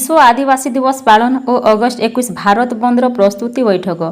विश्व आदिवासी दिवस पालन और अगस्ट 21 भारत बंदर प्रस्तुति बैठक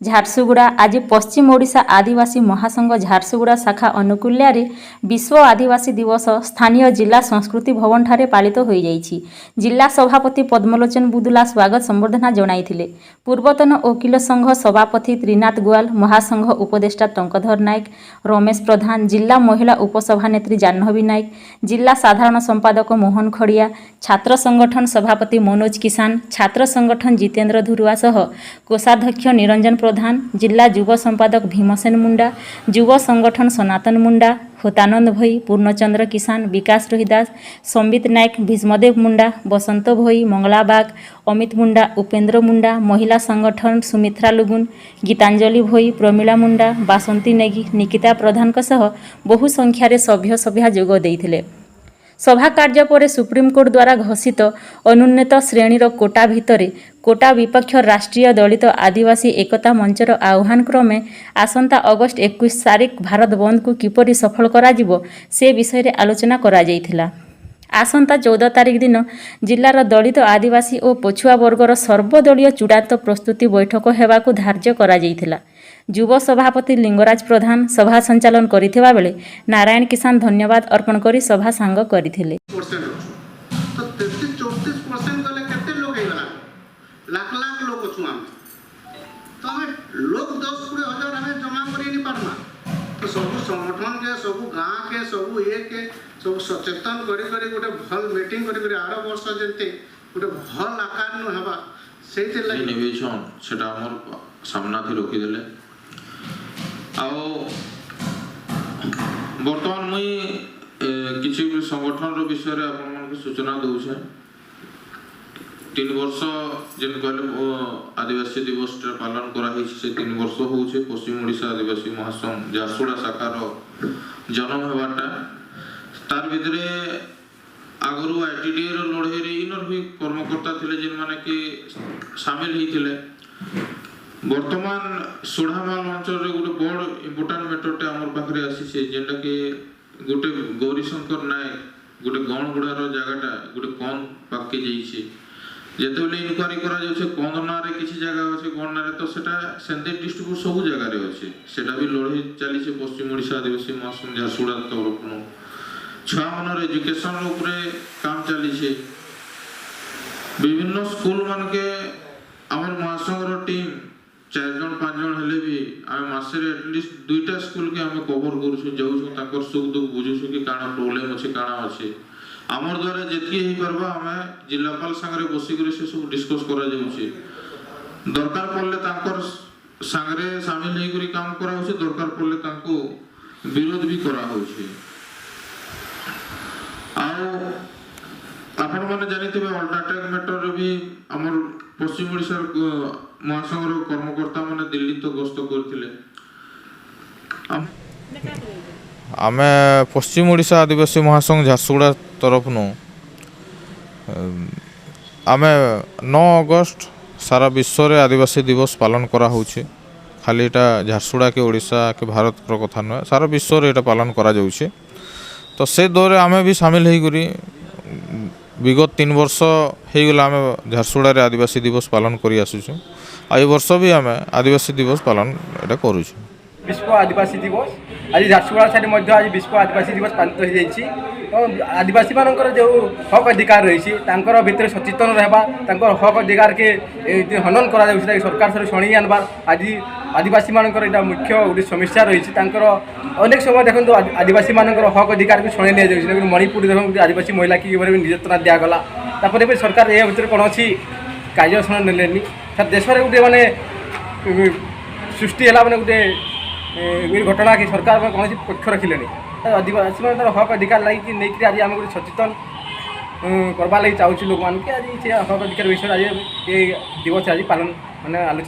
झारसुगुड़ा आज पश्चिम ओडिशा आदिवासी महासंघ झारसुगुड़ा शाखा अनुकूल्य विश्व आदिवासी दिवस स्थानीय जिला संस्कृति भवन ठारे पालित हो जाइछि। जिला सभापति पद्मलोचन बुदुला स्वागत संबर्धना जणाइथिले। पूर्वतन वकील संघ सभापति त्रिनाथ गुआल, महासंघ उपदेष्टा टंकधर नायक, रमेश प्रधान, जिला महिला उपसभानेत्री जाह्नवी नायक, जिला साधारण संपादक मोहन खड़िया, छात्र संगठन सभापति मनोज किसान, छात्र संगठन जितेंद्र धुरुआ सह कोषाध्यक्ष निरंजन प्रधान, जिला युव संपादक भीमसेन मुंडा, युव संगठन सनातन मुंडा, होतानंद भई, पूर्णचंद्र किसान, विकास रोहिदास, संबित नायक, भीष्मदेव मुंडा, बसंत भई, मंगला बाग, अमित मुंडा, उपेंद्र मुंडा, महिला संगठन सुमित्रा लुगुन, गीतांजलि भई, प्रमिला मुंडा, बासंती नेगी, निकिता प्रधान सह बहु संख्यार सभ्य सभ्या जोग देइथिले। सभा कार्य पर सुप्रीमकोर्ट द्वारा घोषित अनुन्नत श्रेणीर कोटा भितरे कोटा विपक्ष राष्ट्रीय दलित आदिवासी एकता मंचर आह्वान क्रमे आसंता अगस्ट 21 तारिख भारत बंद को किपरि सफल करा जिवो से विषय रे आलोचना करा जाइथिला। आसंता 14 तारिख दिन जिलार दलित आदिवासी और पछुआ वर्गर सर्वदलीय चूड़ांत प्रस्तुति बैठक हेबाकु धार्य करा जाइथिला। युव सभापति लिंगराज प्रधान सभा संचालन करिथिबा बेले नारायण किसान धन्यवाद अर्पण करी सभा सांग करिथिले। लाख लाख लोग अच्छु आम तो हमें लोग 10-20 हजार हमें जमा कर नहीं पार्मा तो सब संगठन के सब गाँ के सब ये के सब सचेतन करी गोटे भल मीटिंग करी आर वर्ष जते गोटे भल आकार न हवा सेते लागि निवेशन सेटा हमर सामना थी रोकी देले आउ वर्तमान मुई किछि संगठन रो विषय रे आपन मन के सूचना दउछे। 3 वर्ष जेन कहले आदिवासी दिवस पालन करा से 3 वर्ष होचे पश्चिम ओडिशा आदिवासी महासंघ झारसुगुड़ा शाखार जन्म हेबाटा तार भितरे आगरू आईटीडी रो लड़ाई रे इनर भी कर्मकर्ता थिले जेन माने कि शामिल हिथिले। वर्तमान सोढ़ामाल अंचल रे गोटे बड़ इंपोर्टेंट मैटरटे हमर पाखरे आसी से जेंटा कि गोटे गौरीशंकर नायक गोटे गणगुड़ार जगहटा गोटे कौन पाके जाइछे जेतेबेले इनक्वारी करा जाउछे कोंदना रे किछि जगह अछि कोंदना रे तो सेटा सेंते डिस्ट्रिक्ट सब जगह रे अछि सेटा भी लड़ाई चली से पश्चिम ओडिशा आदिवासी महासंघ झारसुगुड़ा तरफनु छुआ मनर एजुकेशन ऊपर काम चली से विभिन्न स्कूल मान के हमर महासंघर टीम 4 जन 5 जन हेले भी आम मासे रे एटलिस्ट 2टा स्कूल के हम कवर करू जाऊ ताकर सुख दुख बुझू कि काना प्रॉब्लम अछि काना अछि आमर द्वारा जेतकी ही परबा हमें जिलापाल संगरे बसी करे से सब डिस्कस करा जाउछि दरकार पड़ले तांकर संगरे शामिल हे करी काम करा होछि दरकार पड़ले तांको विरोध भी करा होछि। आ आपण माने जानिथिबे अल्ट्राटेक मैटर भी हमर पश्चिम ओडिशा महासंघर कर्मकर्ता माने दिल्ली तो गस्त करथिले। आमे पश्चिम ओडिशा आदिवासी महासंघ झारसुगुड़ा तरफनु आमे 9 अगस्त सारा विश्व रे आदिवासी दिवस पालन करा होछि। खाली एटा झारसुगुड़ा के ओडिशा के भारत रो कथा न सारा विश्व रे एटा पालन करा जाउछि। तो से दौरे आमे भी शामिल हे करी विगत 3 वर्ष हे गेला आमे झारसुगुड़ा रे आदिवासी दिवस पालन करी आसुछु। आ ए वर्ष भी आमे आदिवासी दिवस पालन एटा करूछु। विश्व आदिवासी दिवस आज झारसुगुड़ा ठारे मध्य आज विश्व आदिवासी दिवस पालित हो जाइछि। आदिवासी मानकर जो हक अधिकार रही भितर सचेतन रहबा हक अधिकार के हनन करा जाउछि सरकार से शुणी आनबार आज आदिवासी मानकर एटा मुख्य गोटे समस्या रही अनेक समय देखो आदिवासी मानकर हक अधिकार को शुणी नि जाउछि। मणिपुर देखो आदिवासी महिला की निर्यातना दिगला तापर सरकार ए भितर कौन कार्यानुष्ठान नेलेनी देश में गोटे माने सृष्टि है माने गोटे घटना कि सरकार कौन पक्ष रखिले आदिवासी मान हक अधिकार लगी नहीं आज आम गोटे सचेतन करवा लगी चाहूँ लोक मान आज हक अधिकार विषय आज ये दिवस आज पालन माने आलोचना।